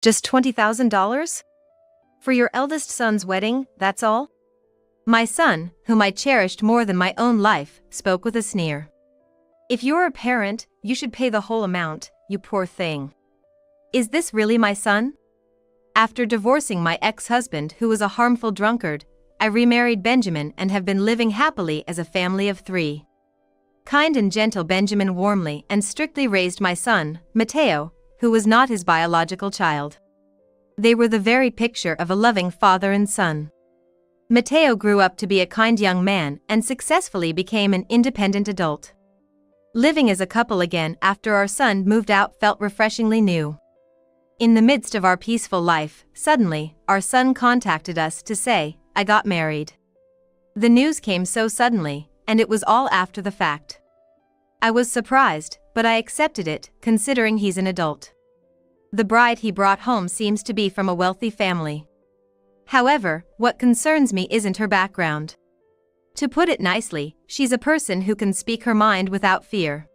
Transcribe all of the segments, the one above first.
Just $20,000? For your eldest son's wedding, that's all? My son, whom I cherished more than my own life, spoke with a sneer. If you're a parent, you should pay the whole amount, you poor thing. Is this really my son? After divorcing my ex-husband who was a harmful drunkard, I remarried Benjamin and have been living happily as a family of 3. Kind and gentle Benjamin warmly and strictly raised my son, Mateo, who was not his biological child. They were the very picture of a loving father and son. Mateo grew up to be a kind young man and successfully became an independent adult. Living as a couple again after our son moved out felt refreshingly new. In the midst of our peaceful life, suddenly, our son contacted us to say, "I got married." The news came so suddenly, and it was all after the fact. I was surprised, but I accepted it, considering he's an adult. The bride he brought home seems to be from a wealthy family. However, what concerns me isn't her background. To put it nicely, she's a person who can speak her mind without fear.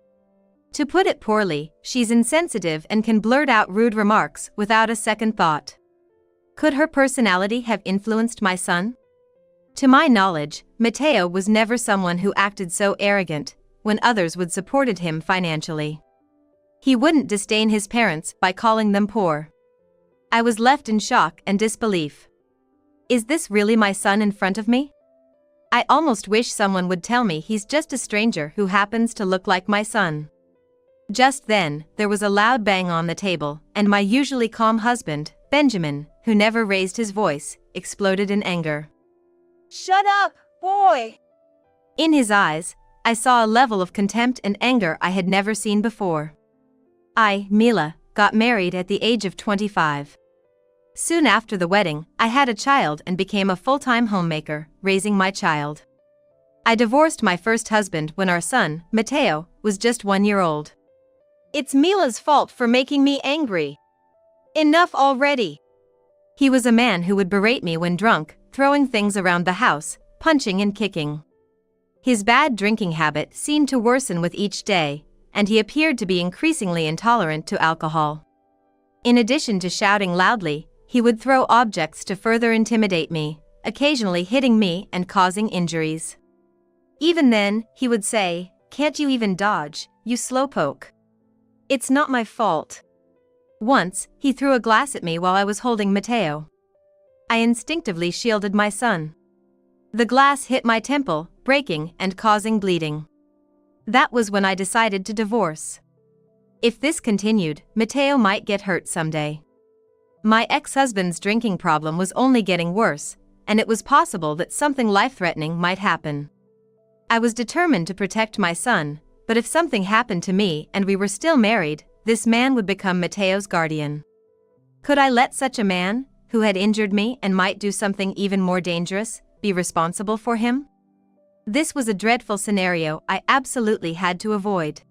To put it poorly, she's insensitive and can blurt out rude remarks without a second thought. Could her personality have influenced my son? To my knowledge, Mateo was never someone who acted so arrogant when others would supported him financially. He wouldn't disdain his parents by calling them poor. I was left in shock and disbelief. Is this really my son in front of me? I almost wish someone would tell me he's just a stranger who happens to look like my son. Just then, there was a loud bang on the table, and my usually calm husband, Benjamin, who never raised his voice, exploded in anger. "Shut up, boy!" In his eyes, I saw a level of contempt and anger I had never seen before. I, Mila, got married at the age of 25. Soon after the wedding, I had a child and became a full-time homemaker, raising my child. I divorced my first husband when our son, Mateo, was just 1 year old. It's Mila's fault for making me angry. Enough already. He was a man who would berate me when drunk, throwing things around the house, punching and kicking. His bad drinking habit seemed to worsen with each day, and he appeared to be increasingly intolerant to alcohol. In addition to shouting loudly, he would throw objects to further intimidate me, occasionally hitting me and causing injuries. Even then, he would say, "Can't you even dodge, you slowpoke? It's not my fault." Once, he threw a glass at me while I was holding Mateo. I instinctively shielded my son. The glass hit my temple, breaking and causing bleeding. That was when I decided to divorce. If this continued, Mateo might get hurt someday. My ex-husband's drinking problem was only getting worse, and it was possible that something life-threatening might happen. I was determined to protect my son, but if something happened to me and we were still married, this man would become Mateo's guardian. Could I let such a man, who had injured me and might do something even more dangerous, be responsible for him? This was a dreadful scenario I absolutely had to avoid.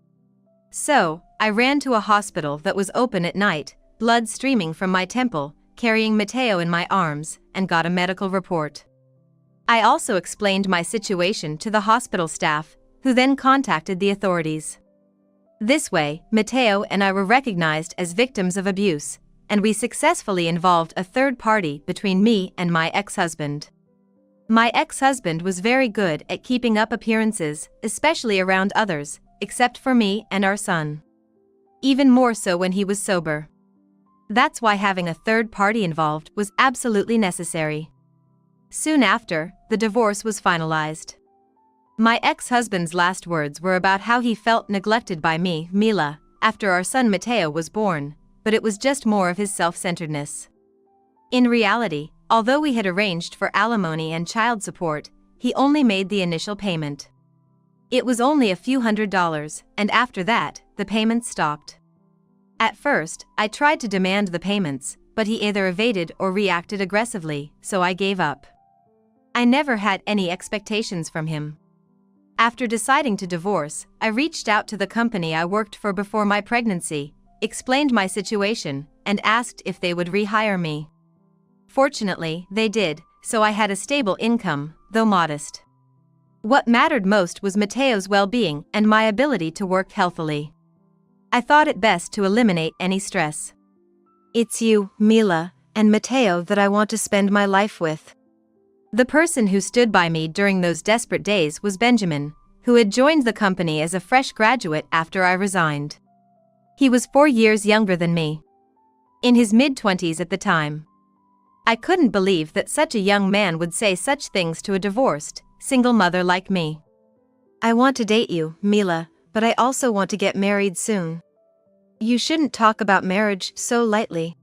So, I ran to a hospital that was open at night, blood streaming from my temple, carrying Mateo in my arms, and got a medical report. I also explained my situation to the hospital staff, who then contacted the authorities. This way, Mateo and I were recognized as victims of abuse, and we successfully involved a third party between me and my ex-husband. My ex-husband was very good at keeping up appearances, especially around others, except for me and our son. Even more so when he was sober. That's why having a third party involved was absolutely necessary. Soon after, the divorce was finalized. My ex-husband's last words were about how he felt neglected by me, Mila, after our son Mateo was born, but it was just more of his self-centeredness. In reality, although we had arranged for alimony and child support, he only made the initial payment. It was only a few $100s, and after that, the payments stopped. At first, I tried to demand the payments, but he either evaded or reacted aggressively, so I gave up. I never had any expectations from him. After deciding to divorce, I reached out to the company I worked for before my pregnancy, explained my situation, and asked if they would rehire me. Fortunately, they did, so I had a stable income, though modest. What mattered most was Mateo's well-being and my ability to work healthily. I thought it best to eliminate any stress. It's you, Mila, and Matteo that I want to spend my life with." The person who stood by me during those desperate days was Benjamin, who had joined the company as a fresh graduate after I resigned. He was 4 years younger than me, in his mid-20s at the time. I couldn't believe that such a young man would say such things to a divorced, single mother like me. "I want to date you, Mila, but I also want to get married soon. You shouldn't talk about marriage so lightly."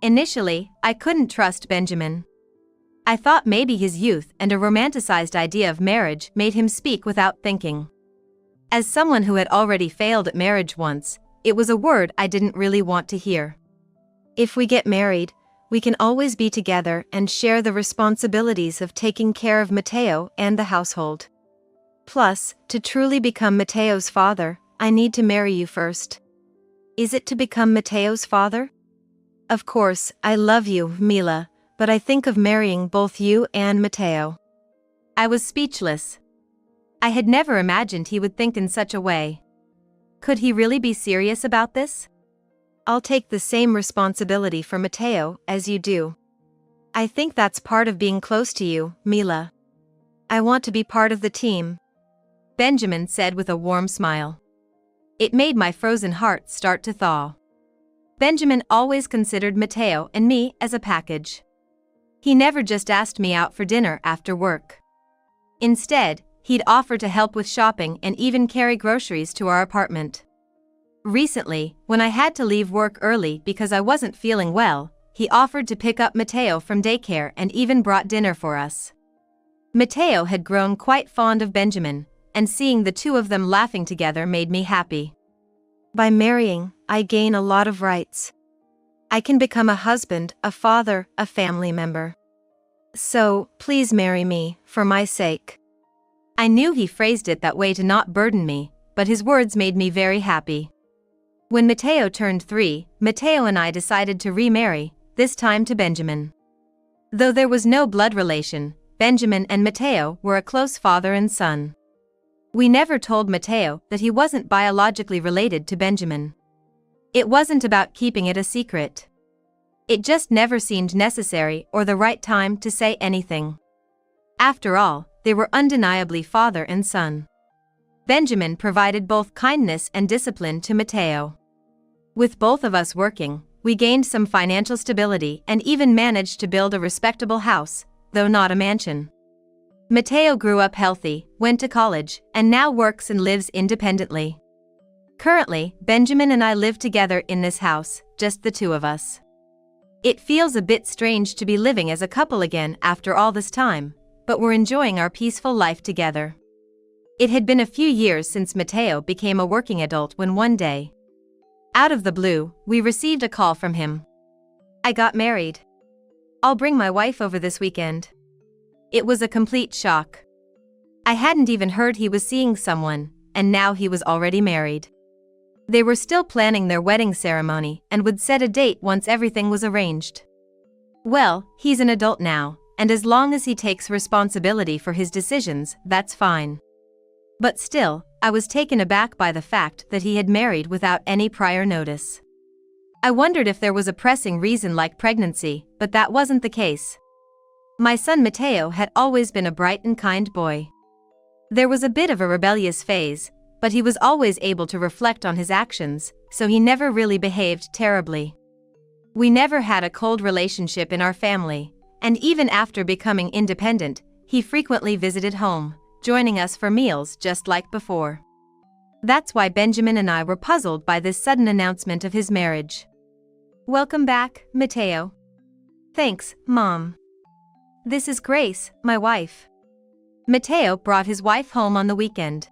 Initially, I couldn't trust Benjamin. I thought maybe his youth and a romanticized idea of marriage made him speak without thinking. As someone who had already failed at marriage once, it was a word I didn't really want to hear. "If we get married, we can always be together and share the responsibilities of taking care of Matteo and the household. Plus, to truly become Matteo's father, I need to marry you first." Is it to become Matteo's father? Of course, I love you, Mila, but I think of marrying both you and Matteo. I was speechless. I had never imagined he would think in such a way. Could he really be serious about this? "I'll take the same responsibility for Matteo as you do. I think that's part of being close to you, Mila. I want to be part of the team," Benjamin said with a warm smile. It made my frozen heart start to thaw. Benjamin always considered Matteo and me as a package. He never just asked me out for dinner after work. Instead, he'd offer to help with shopping and even carry groceries to our apartment. Recently, when I had to leave work early because I wasn't feeling well, he offered to pick up Matteo from daycare and even brought dinner for us. Matteo had grown quite fond of Benjamin, and seeing the two of them laughing together made me happy. By marrying, I gain a lot of rights. I can become a husband, a father, a family member. So, please marry me, for my sake. I knew he phrased it that way to not burden me, but his words made me very happy. When Matteo turned 3, Matteo and I decided to remarry, this time to Benjamin. Though there was no blood relation, Benjamin and Matteo were a close father and son. We never told Matteo that he wasn't biologically related to Benjamin. It wasn't about keeping it a secret. It just never seemed necessary or the right time to say anything. After all, they were undeniably father and son. Benjamin provided both kindness and discipline to Matteo. With both of us working, we gained some financial stability and even managed to build a respectable house, though not a mansion. Matteo grew up healthy, went to college, and now works and lives independently. Currently, Benjamin and I live together in this house, just the two of us. It feels a bit strange to be living as a couple again after all this time, but we're enjoying our peaceful life together. It had been a few years since Matteo became a working adult when one day, out of the blue, we received a call from him. "I got married. I'll bring my wife over this weekend." It was a complete shock. I hadn't even heard he was seeing someone, and now he was already married. They were still planning their wedding ceremony and would set a date once everything was arranged. Well, he's an adult now, and as long as he takes responsibility for his decisions, that's fine. But still, I was taken aback by the fact that he had married without any prior notice. I wondered if there was a pressing reason like pregnancy, but that wasn't the case. My son Matteo had always been a bright and kind boy. There was a bit of a rebellious phase, but he was always able to reflect on his actions, so he never really behaved terribly. We never had a cold relationship in our family, and even after becoming independent, he frequently visited home, joining us for meals just like before. That's why Benjamin and I were puzzled by this sudden announcement of his marriage. "Welcome back, Matteo." "Thanks, Mom. This is Grace, my wife." Matteo brought his wife home on the weekend.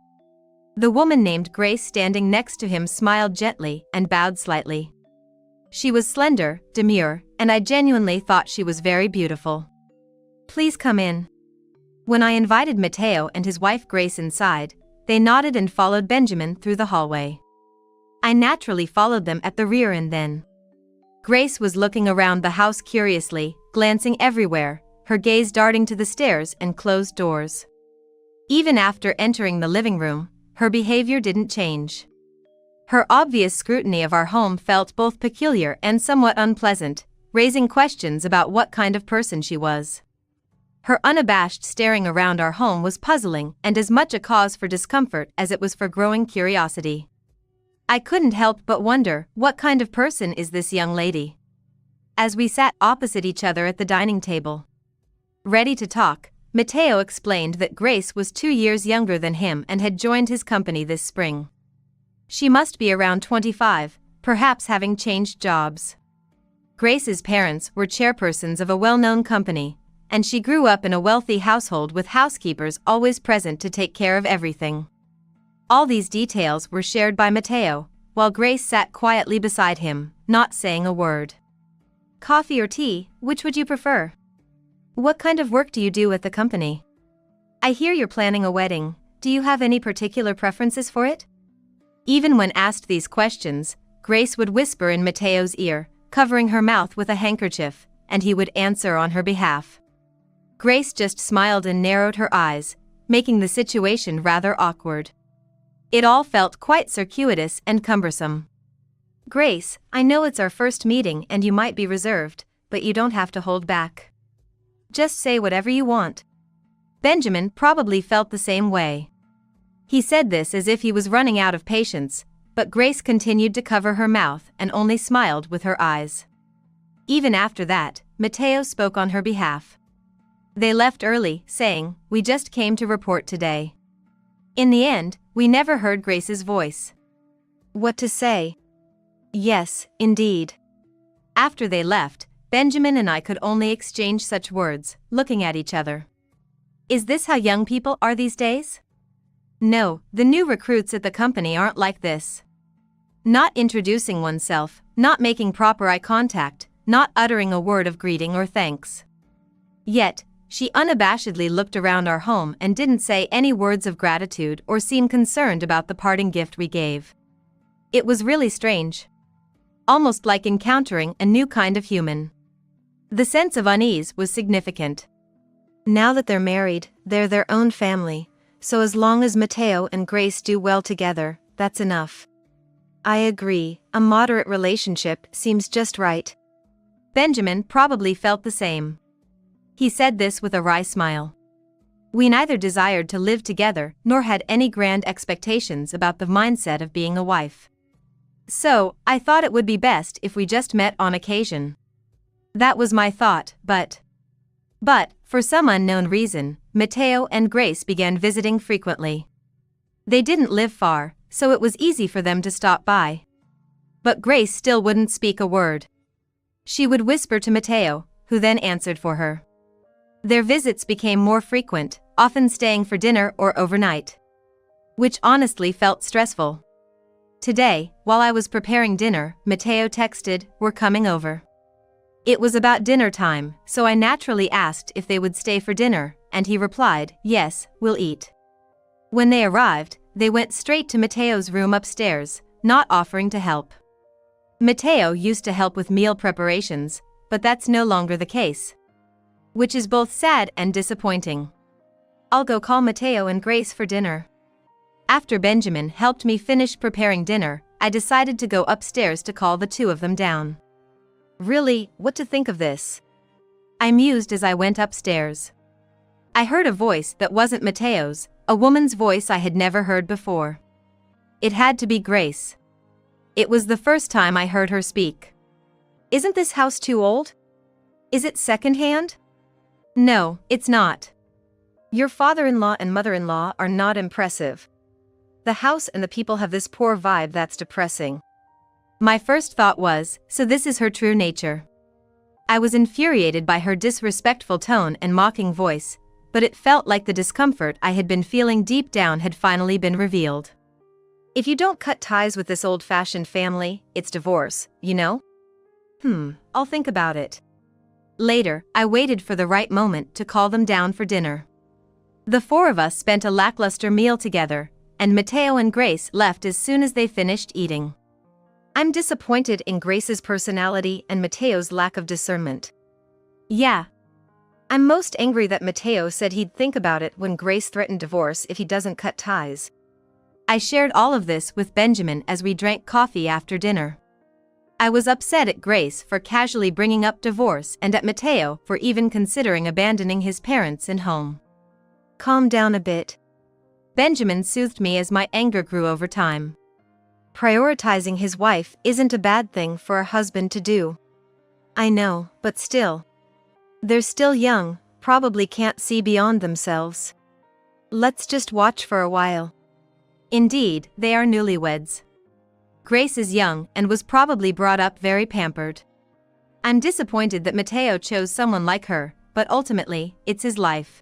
The woman named Grace standing next to him smiled gently and bowed slightly. She was slender, demure, and I genuinely thought she was very beautiful. "Please come in." When I invited Matteo and his wife Grace inside, they nodded and followed Benjamin through the hallway. I naturally followed them at the rear and then. Grace was looking around the house curiously, glancing everywhere, her gaze darting to the stairs and closed doors. Even after entering the living room, her behavior didn't change. Her obvious scrutiny of our home felt both peculiar and somewhat unpleasant, raising questions about what kind of person she was. Her unabashed staring around our home was puzzling and as much a cause for discomfort as it was for growing curiosity. I couldn't help but wonder, what kind of person is this young lady? As we sat opposite each other at the dining table, ready to talk, Matteo explained that Grace was 2 years younger than him and had joined his company this spring. She must be around 25, perhaps having changed jobs. Grace's parents were chairpersons of a well-known company, and she grew up in a wealthy household with housekeepers always present to take care of everything. All these details were shared by Matteo, while Grace sat quietly beside him, not saying a word. Coffee or tea, which would you prefer? What kind of work do you do at the company? I hear you're planning a wedding. Do you have any particular preferences for it? Even when asked these questions, Grace would whisper in Matteo's ear, covering her mouth with a handkerchief, and he would answer on her behalf. Grace just smiled and narrowed her eyes, making the situation rather awkward. It all felt quite circuitous and cumbersome. Grace, I know it's our first meeting and you might be reserved, but you don't have to hold back. Just say whatever you want. Benjamin probably felt the same way. He said this as if he was running out of patience, but Grace continued to cover her mouth and only smiled with her eyes. Even after that, Matteo spoke on her behalf. They left early, saying, "We just came to report today." In the end, we never heard Grace's voice. What to say? Yes, indeed. After they left, Benjamin and I could only exchange such words, looking at each other. Is this how young people are these days? No, the new recruits at the company aren't like this. Not introducing oneself, not making proper eye contact, not uttering a word of greeting or thanks. Yet, she unabashedly looked around our home and didn't say any words of gratitude or seem concerned about the parting gift we gave. It was really strange. Almost like encountering a new kind of human. The sense of unease was significant. Now that they're married, they're their own family, so as long as Matteo and Grace do well together, that's enough. I agree, a moderate relationship seems just right. Benjamin probably felt the same. He said this with a wry smile. We neither desired to live together nor had any grand expectations about the mindset of being a wife. So, I thought it would be best if we just met on occasion. That was my thought, but, for some unknown reason, Matteo and Grace began visiting frequently. They didn't live far, so it was easy for them to stop by. But Grace still wouldn't speak a word. She would whisper to Matteo, who then answered for her. Their visits became more frequent, often staying for dinner or overnight. Which honestly felt stressful. Today, while I was preparing dinner, Matteo texted, "We're coming over." It was about dinner time, so I naturally asked if they would stay for dinner, and he replied, "Yes, we'll eat." When they arrived, they went straight to Matteo's room upstairs, not offering to help. Matteo used to help with meal preparations, but that's no longer the case. Which is both sad and disappointing. I'll go call Matteo and Grace for dinner. After Benjamin helped me finish preparing dinner, I decided to go upstairs to call the two of them down. Really, what to think of this? I mused as I went upstairs. I heard a voice that wasn't Matteo's, a woman's voice I had never heard before. It had to be Grace. It was the first time I heard her speak. Isn't this house too old? Is it second-hand? No, it's not. Your father-in-law and mother-in-law are not impressive. The house and the people have this poor vibe that's depressing. My first thought was, so this is her true nature. I was infuriated by her disrespectful tone and mocking voice, but it felt like the discomfort I had been feeling deep down had finally been revealed. If you don't cut ties with this old-fashioned family, it's divorce, you know? I'll think about it. Later, I waited for the right moment to call them down for dinner. The four of us spent a lackluster meal together, and Matteo and Grace left as soon as they finished eating. I'm disappointed in Grace's personality and Matteo's lack of discernment. Yeah. I'm most angry that Matteo said he'd think about it when Grace threatened divorce if he doesn't cut ties. I shared all of this with Benjamin as we drank coffee after dinner. I was upset at Grace for casually bringing up divorce and at Mateo for even considering abandoning his parents and home. Calm down a bit. Benjamin soothed me as my anger grew over time. Prioritizing his wife isn't a bad thing for a husband to do. I know, but still. They're still young, probably can't see beyond themselves. Let's just watch for a while. Indeed, they are newlyweds. Grace is young and was probably brought up very pampered. I'm disappointed that Mateo chose someone like her, but ultimately, it's his life.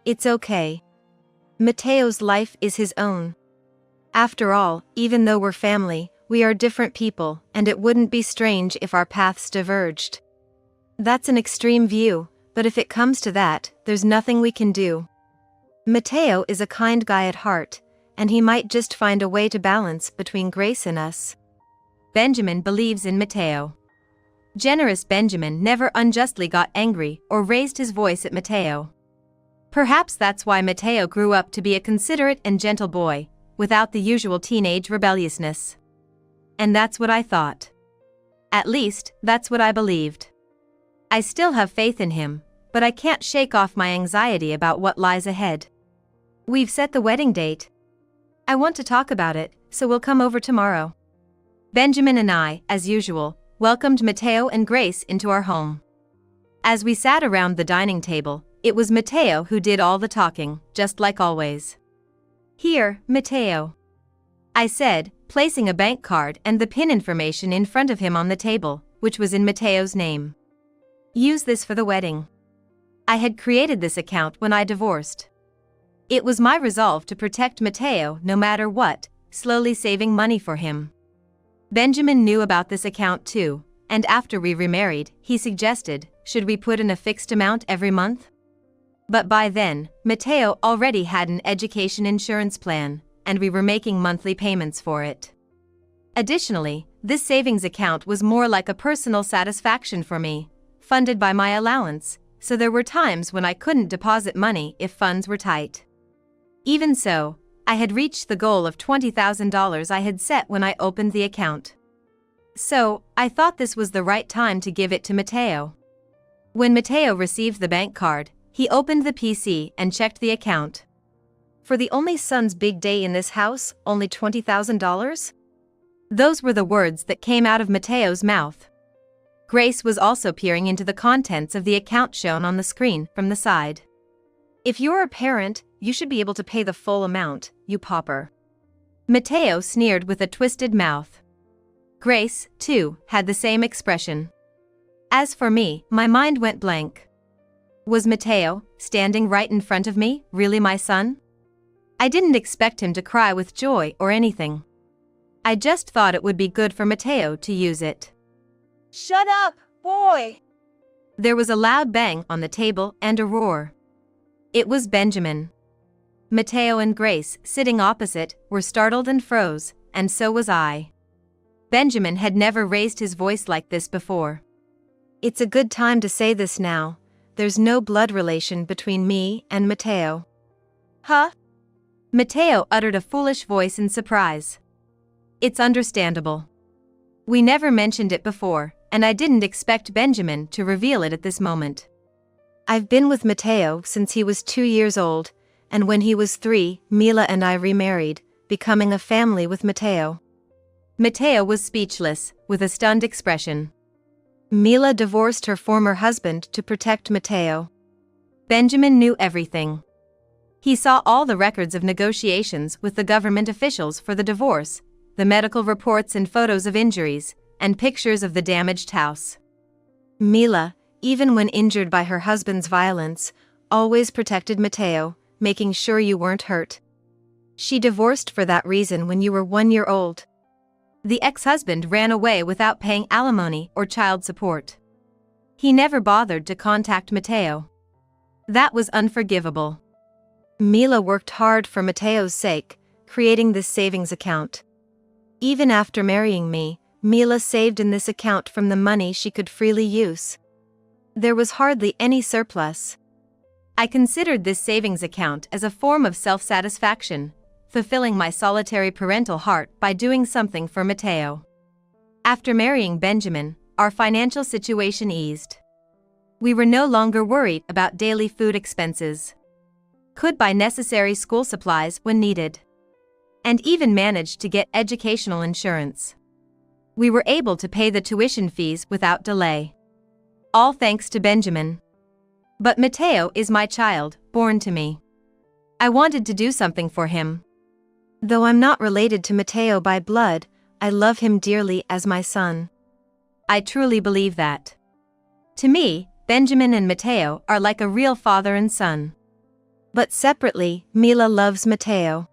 It's okay. Mateo's life is his own. After all, even though we're family, we are different people, and it wouldn't be strange if our paths diverged. That's an extreme view, but if it comes to that, there's nothing we can do. Mateo is a kind guy at heart, and he might just find a way to balance between Grace and us. Benjamin believes in Mateo. Generous Benjamin never unjustly got angry or raised his voice at Mateo. Perhaps that's why Mateo grew up to be a considerate and gentle boy, without the usual teenage rebelliousness. And that's what I thought. At least, that's what I believed. I still have faith in him, but I can't shake off my anxiety about what lies ahead. We've set the wedding date. I want to talk about it, so we'll come over tomorrow. Benjamin and I, as usual, welcomed Mateo and Grace into our home. As we sat around the dining table, it was Mateo who did all the talking, just like always. "Here, Mateo," I said, placing a bank card and the PIN information in front of him on the table, which was in Mateo's name. "Use this for the wedding." I had created this account when I divorced. It was my resolve to protect Mateo no matter what, slowly saving money for him. Benjamin knew about this account too, and after we remarried, he suggested, should we put in a fixed amount every month? But by then, Mateo already had an education insurance plan, and we were making monthly payments for it. Additionally, this savings account was more like a personal satisfaction for me, funded by my allowance, so there were times when I couldn't deposit money if funds were tight. Even so, I had reached the goal of $20,000 I had set when I opened the account. So, I thought this was the right time to give it to Mateo. When Mateo received the bank card, he opened the PC and checked the account. "For the only son's big day in this house, only $20,000? Those were the words that came out of Mateo's mouth. Grace was also peering into the contents of the account shown on the screen from the side. "If you're a parent, you should be able to pay the full amount, you pauper." Mateo sneered with a twisted mouth. Grace, too, had the same expression. As for me, my mind went blank. Was Mateo, standing right in front of me, really my son? I didn't expect him to cry with joy or anything. I just thought it would be good for Mateo to use it. "Shut up, boy!" There was a loud bang on the table and a roar. It was Benjamin. Mateo and Grace, sitting opposite, were startled and froze, and so was I. Benjamin had never raised his voice like this before. "It's a good time to say this now. There's no blood relation between me and Mateo." "Huh?" Mateo uttered a foolish voice in surprise. "It's understandable. We never mentioned it before, and I didn't expect Benjamin to reveal it at this moment." "I've been with Mateo since he was 2 years old, and when he was 3, Mila and I remarried, becoming a family with Mateo." Mateo was speechless, with a stunned expression. "Mila divorced her former husband to protect Mateo." Benjamin knew everything. He saw all the records of negotiations with the government officials for the divorce, the medical reports and photos of injuries, and pictures of the damaged house. "Mila, even when injured by her husband's violence, always protected Mateo, making sure you weren't hurt. She divorced for that reason when you were 1 year old." The ex-husband ran away without paying alimony or child support. He never bothered to contact Mateo. That was unforgivable. "Mila worked hard for Mateo's sake, creating this savings account. Even after marrying me, Mila saved in this account from the money she could freely use. There was hardly any surplus." I considered this savings account as a form of self-satisfaction, fulfilling my solitary parental heart by doing something for Matteo. After marrying Benjamin, our financial situation eased. We were no longer worried about daily food expenses. Could buy necessary school supplies when needed. And even managed to get educational insurance. We were able to pay the tuition fees without delay. All thanks to Benjamin. But Matteo is my child, born to me. I wanted to do something for him. Though I'm not related to Matteo by blood, I love him dearly as my son. I truly believe that. To me, Benjamin and Matteo are like a real father and son. But separately, Mila loves Matteo.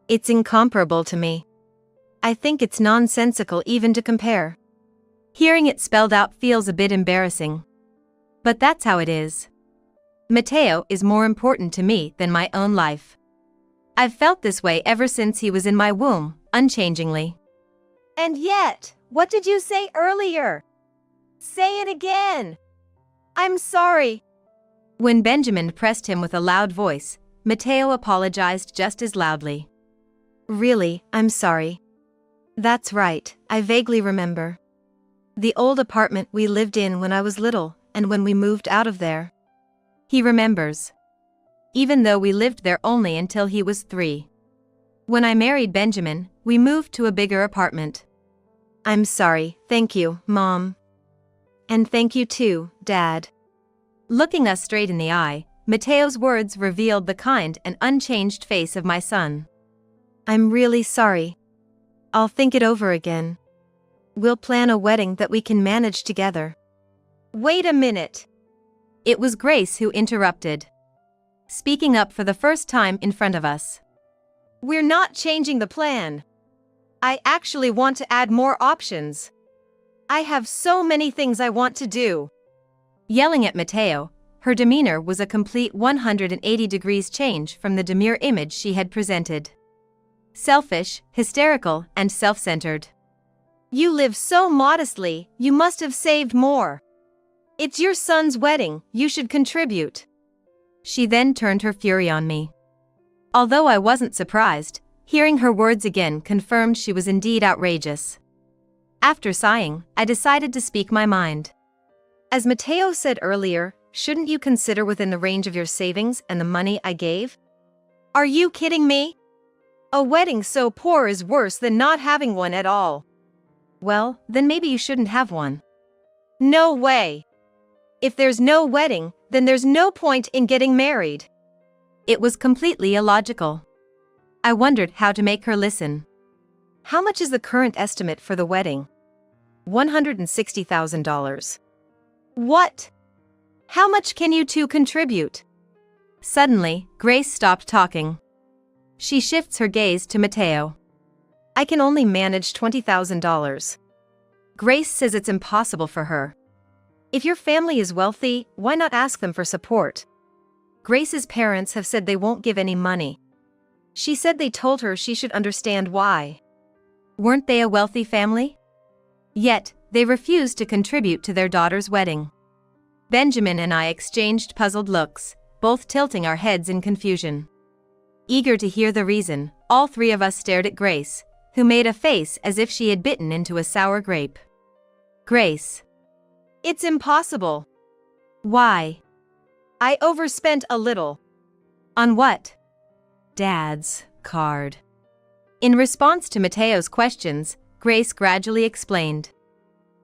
It's incomparable to me. I think it's nonsensical even to compare. Hearing it spelled out feels a bit embarrassing. But that's how it is. Matteo is more important to me than my own life. I've felt this way ever since he was in my womb, unchangingly. And yet, what did you say earlier? Say it again. I'm sorry. When Benjamin pressed him with a loud voice, Matteo apologized just as loudly. Really, I'm sorry. That's right, I vaguely remember. The old apartment we lived in when I was little, and when we moved out of there. He remembers. Even though we lived there only until he was 3. When I married Benjamin, we moved to a bigger apartment. I'm sorry, thank you, Mom. And thank you too, Dad. Looking us straight in the eye, Matteo's words revealed the kind and unchanged face of my son. I'm really sorry. I'll think it over again. We'll plan a wedding that we can manage together. Wait a minute. It was Grace who interrupted, speaking up for the first time in front of us. We're not changing the plan. I actually want to add more options. I have so many things I want to do. Yelling at Matteo, her demeanor was a complete 180 degrees change from the demure image she had presented. Selfish, hysterical, and self-centered. You live so modestly, you must have saved more. It's your son's wedding, you should contribute. She then turned her fury on me. Although I wasn't surprised, hearing her words again confirmed she was indeed outrageous. After sighing, I decided to speak my mind. As Matteo said earlier, shouldn't you consider within the range of your savings and the money I gave? Are you kidding me? A wedding so poor is worse than not having one at all. Well, then maybe you shouldn't have one. No way. If there's no wedding, then there's no point in getting married. It was completely illogical. I wondered how to make her listen. How much is the current estimate for the wedding? $160,000. What? How much can you two contribute? Suddenly, Grace stopped talking. She shifts her gaze to Matteo. I can only manage $20,000. Grace says it's impossible for her. If your family is wealthy, why not ask them for support? Grace's parents have said they won't give any money. She said they told her she should understand why. Weren't they a wealthy family? Yet, they refused to contribute to their daughter's wedding. Benjamin and I exchanged puzzled looks, both tilting our heads in confusion. Eager to hear the reason, all 3 of us stared at Grace, who made a face as if she had bitten into a sour grape. Grace. It's impossible. Why? I overspent a little. On what? Dad's card. In response to Matteo's questions, Grace gradually explained.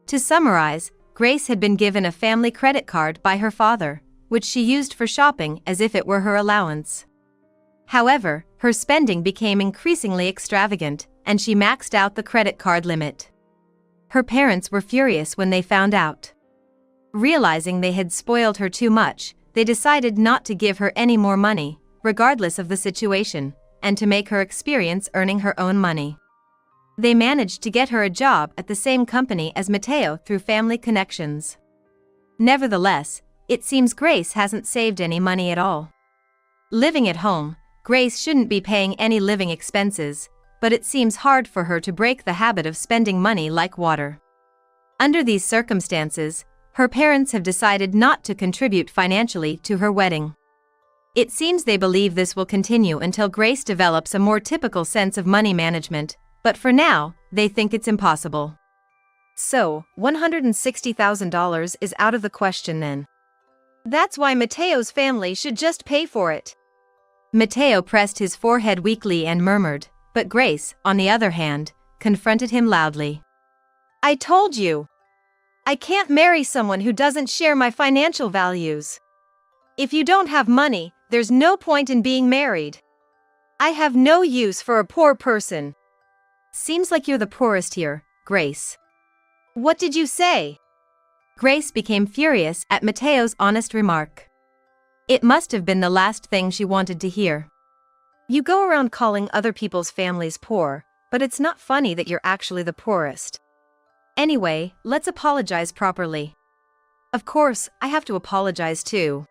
To summarize, Grace had been given a family credit card by her father, which she used for shopping as if it were her allowance. However, her spending became increasingly extravagant, and she maxed out the credit card limit. Her parents were furious when they found out. Realizing they had spoiled her too much, they decided not to give her any more money, regardless of the situation, and to make her experience earning her own money. They managed to get her a job at the same company as Matteo through family connections. Nevertheless, it seems Grace hasn't saved any money at all. Living at home, Grace shouldn't be paying any living expenses, but it seems hard for her to break the habit of spending money like water. Under these circumstances, her parents have decided not to contribute financially to her wedding. It seems they believe this will continue until Grace develops a more typical sense of money management, but for now, they think it's impossible. So, $160,000 is out of the question then. That's why Mateo's family should just pay for it. Mateo pressed his forehead weakly and murmured, but Grace, on the other hand, confronted him loudly. I told you. I can't marry someone who doesn't share my financial values. If you don't have money, there's no point in being married. I have no use for a poor person. Seems like you're the poorest here, Grace. What did you say? Grace became furious at Mateo's honest remark. It must have been the last thing she wanted to hear. You go around calling other people's families poor, but it's not funny that you're actually the poorest. Anyway, let's apologize properly. Of course, I have to apologize too.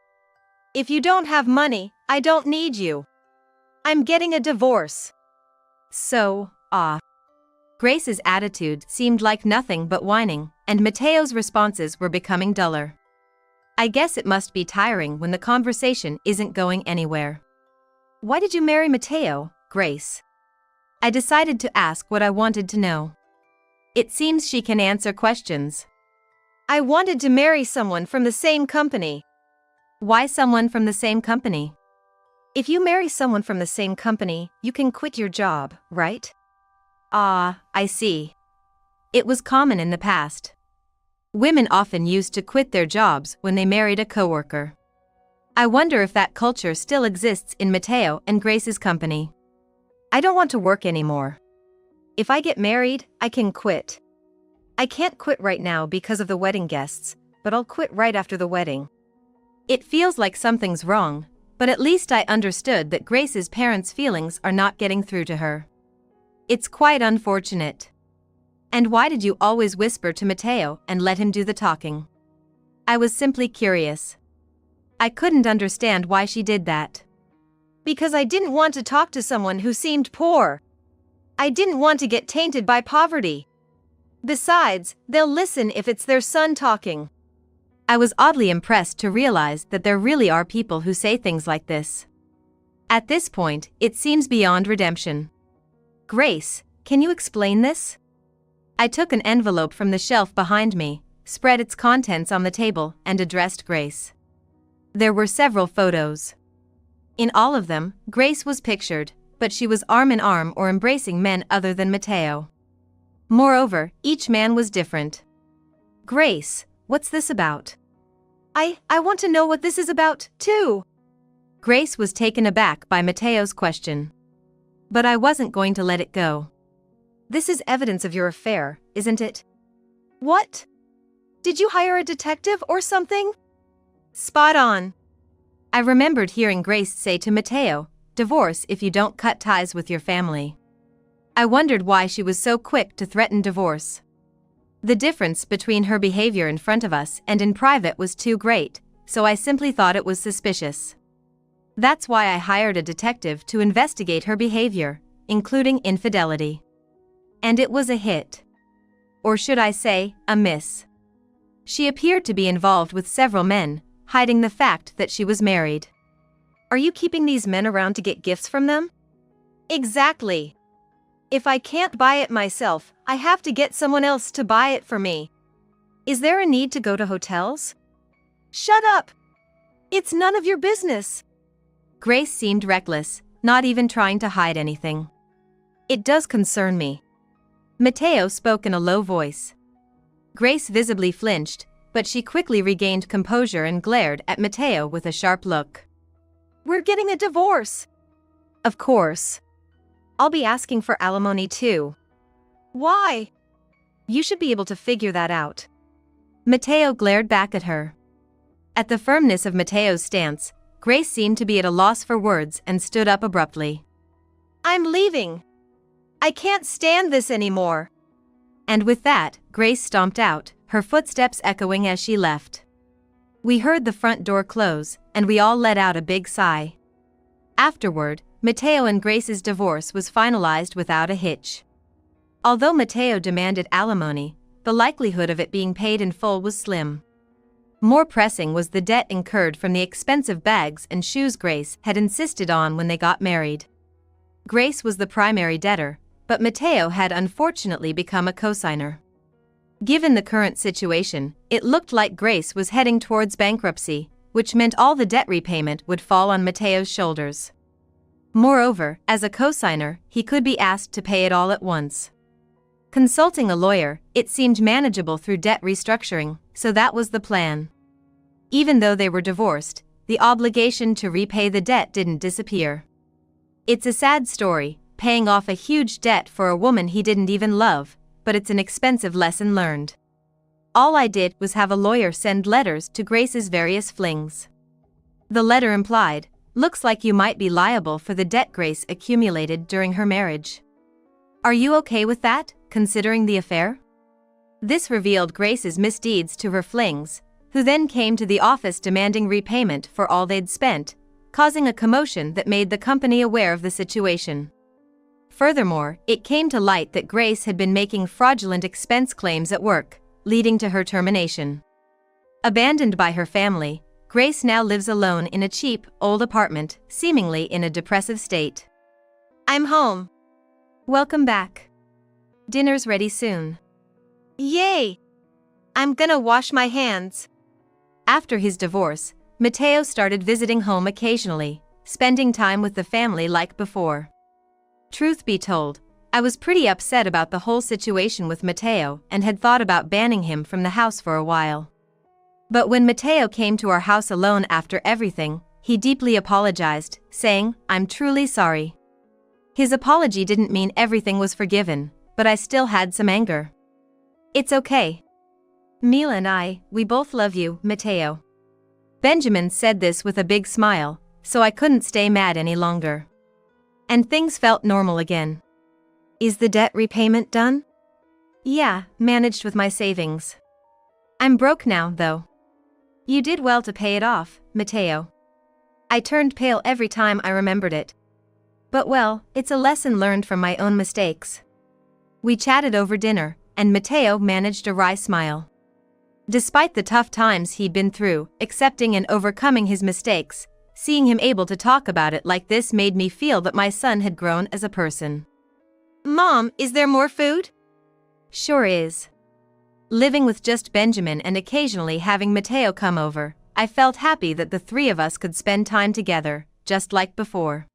If you don't have money, I don't need you. I'm getting a divorce. So, Grace's attitude seemed like nothing but whining, and Mateo's responses were becoming duller. I guess it must be tiring when the conversation isn't going anywhere. Why did you marry Mateo, Grace? I decided to ask what I wanted to know. It seems she can answer questions. I wanted to marry someone from the same company. Why someone from the same company? If you marry someone from the same company, you can quit your job, right? I see. It was common in the past. Women often used to quit their jobs when they married a coworker. I wonder if that culture still exists in Mateo and Grace's company. I don't want to work anymore. If I get married, I can quit. I can't quit right now because of the wedding guests, but I'll quit right after the wedding. It feels like something's wrong, but at least I understood that Grace's parents' feelings are not getting through to her. It's quite unfortunate. And why did you always whisper to Mateo and let him do the talking? I was simply curious. I couldn't understand why she did that. Because I didn't want to talk to someone who seemed poor. I didn't want to get tainted by poverty. Besides, they'll listen if it's their son talking. I was oddly impressed to realize that there really are people who say things like this. At this point, it seems beyond redemption. Grace, can you explain this? I took an envelope from the shelf behind me, spread its contents on the table, and addressed Grace. There were several photos. In all of them, Grace was pictured, but she was arm in arm or embracing men other than Mateo. Moreover, each man was different. Grace, what's this about? I want to know what this is about, too. Grace was taken aback by Mateo's question. But I wasn't going to let it go. This is evidence of your affair, isn't it? What? Did you hire a detective or something? Spot on. I remembered hearing Grace say to Mateo, "Divorce if you don't cut ties with your family." I wondered why she was so quick to threaten divorce. The difference between her behavior in front of us and in private was too great, so I simply thought it was suspicious. That's why I hired a detective to investigate her behavior, including infidelity. And it was a hit. Or should I say, a miss. She appeared to be involved with several men, hiding the fact that she was married. Are you keeping these men around to get gifts from them? Exactly. If I can't buy it myself, I have to get someone else to buy it for me. Is there a need to go to hotels? Shut up! It's none of your business. Grace seemed reckless, not even trying to hide anything. It does concern me. Mateo spoke in a low voice. Grace visibly flinched, but she quickly regained composure and glared at Mateo with a sharp look. We're getting a divorce. Of course. I'll be asking for alimony too. Why? You should be able to figure that out. Mateo glared back at her. At the firmness of Mateo's stance, Grace seemed to be at a loss for words and stood up abruptly. I'm leaving. I can't stand this anymore. And with that, Grace stomped out, her footsteps echoing as she left. We heard the front door close, and we all let out a big sigh. Afterward, Mateo and Grace's divorce was finalized without a hitch. Although Mateo demanded alimony, the likelihood of it being paid in full was slim. More pressing was the debt incurred from the expensive bags and shoes Grace had insisted on when they got married. Grace was the primary debtor, but Mateo had unfortunately become a cosigner. Given the current situation, it looked like Grace was heading towards bankruptcy, which meant all the debt repayment would fall on Mateo's shoulders. Moreover, as a cosigner, he could be asked to pay it all at once. Consulting a lawyer, it seemed manageable through debt restructuring, so that was the plan. Even though they were divorced, the obligation to repay the debt didn't disappear. It's a sad story, paying off a huge debt for a woman he didn't even love, but it's an expensive lesson learned. All I did was have a lawyer send letters to Grace's various flings. The letter implied, "Looks like you might be liable for the debt Grace accumulated during her marriage. Are you okay with that, considering the affair?" This revealed Grace's misdeeds to her flings, who then came to the office demanding repayment for all they'd spent, causing a commotion that made the company aware of the situation. Furthermore, it came to light that Grace had been making fraudulent expense claims at work, leading to her termination. Abandoned by her family, Grace now lives alone in a cheap, old apartment, seemingly in a depressive state. I'm home. Welcome back. Dinner's ready soon. Yay! I'm gonna wash my hands. After his divorce, Mateo started visiting home occasionally, spending time with the family like before. Truth be told, I was pretty upset about the whole situation with Mateo and had thought about banning him from the house for a while. But when Mateo came to our house alone after everything, he deeply apologized, saying, "I'm truly sorry." His apology didn't mean everything was forgiven, but I still had some anger. "It's okay. Mila and we both love you, Mateo." Benjamin said this with a big smile, so I couldn't stay mad any longer. And things felt normal again. Is the debt repayment done? Yeah, managed with my savings. I'm broke now, though. You did well to pay it off, Mateo. I turned pale every time I remembered it. But well, it's a lesson learned from my own mistakes. We chatted over dinner, and Mateo managed a wry smile. Despite the tough times he'd been through, accepting and overcoming his mistakes, seeing him able to talk about it like this made me feel that my son had grown as a person. Mom, is there more food? Sure is. Living with just Benjamin and occasionally having Mateo come over, I felt happy that the three of us could spend time together, just like before.